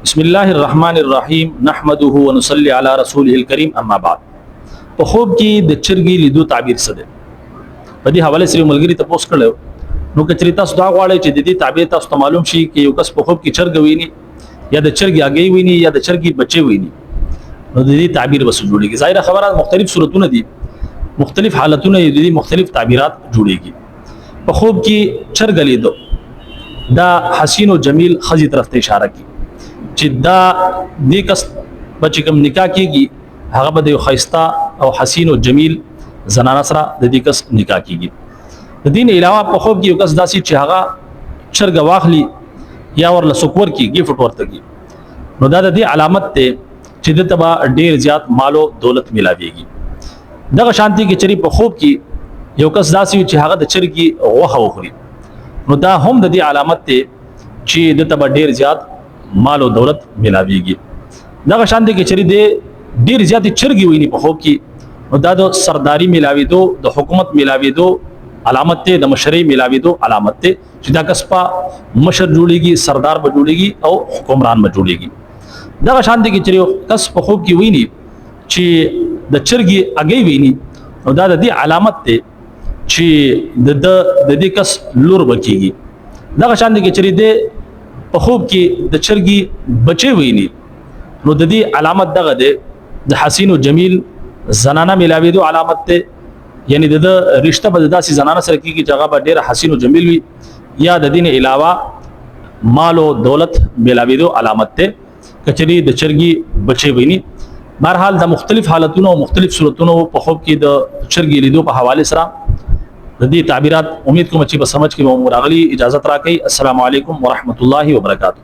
बिस्मिल्लाहिर्रहमानिर्रहीम नहमदुहु व नुसल्ली अला रसूलिहिल करीम अम्मा बाद। په خوب کې د چرګي لیدو تعبیر څه دی؟ په دې حواله سره ملګری ته پوښتنه کړو نو کچري تاسو دا غواړئ چې د دې تعبیر تاسو ته معلوم شي چې یو کس په خوب کې چرګ ویني یا د چرګي اگې ویني یا د چرګي بچي ویني نو د دې تعبیر وسو جوړيږي. ظاهر خبره مختلف صورتونه دي، مختلف حالتونه دي، مختلف تعبیرات جوړيږي. په خوب کې چرګ لیدو دا حسین او جمیل خزي طرف ته اشاره کوي چې دا دې کس بچی کوم نکاح کیږي هغه به یو خیستا او حسین او جمیل زنانه سره د دې کس نکاح کیږي. د دین علاوه په خوب کې یو کس داسي چې هغه چرګ واخلي یا ورله سکور کی گیفت ورته کی نو دا د دې علامت ته چې د تبا ډیر زیات مال او دولت ملاويږي. دغه شانتي کې چری په خوب کې یو کس داسي چې هغه د چرګي غوښه وخوري نو دا هم د دې علامت ته چې د تبا ډیر زیات مال او دولت ملاويږي. دغه شانتي کې چری د ډیر زیات چرګي ویني په خوب کې نو دا د سرداری ملاويدو د حکومت ملاويدو علامت ته د مشرۍ ملاويدو علامت ته چې دا کس په مشر جوړيږي، سردار به جوړيږي او حکمران به جوړيږي. دغه شانتي کې چری کس په خوب کې ویني چې د چرګي اگې ویني نو دا د دې علامت ته چې د دې کس لور بکیږي. دغه شانتي کې چری د په خوب کې د چرګي بچي ویني نو د دې علامت دغه ده د حسین او جمیل زنانه ملاويدو علامت ته، یعنی د رشتہ به داسې زنانه سره کیږي چې هغه به ډېر حسین او جمیل وي یا د دین علاوه مال او دولت ملاويدو علامت ته کچري د چرګي بچي ویني. بهرحال د مختلف حالتونو او مختلف صورتونو په خوب کې د چرګي لیدو په حواله سره د دې تعبیرات امید کوم چې په سمجھ کې مو راغلي. اجازه راکړئ. السلام علیکم ورحمت الله وبرکاته.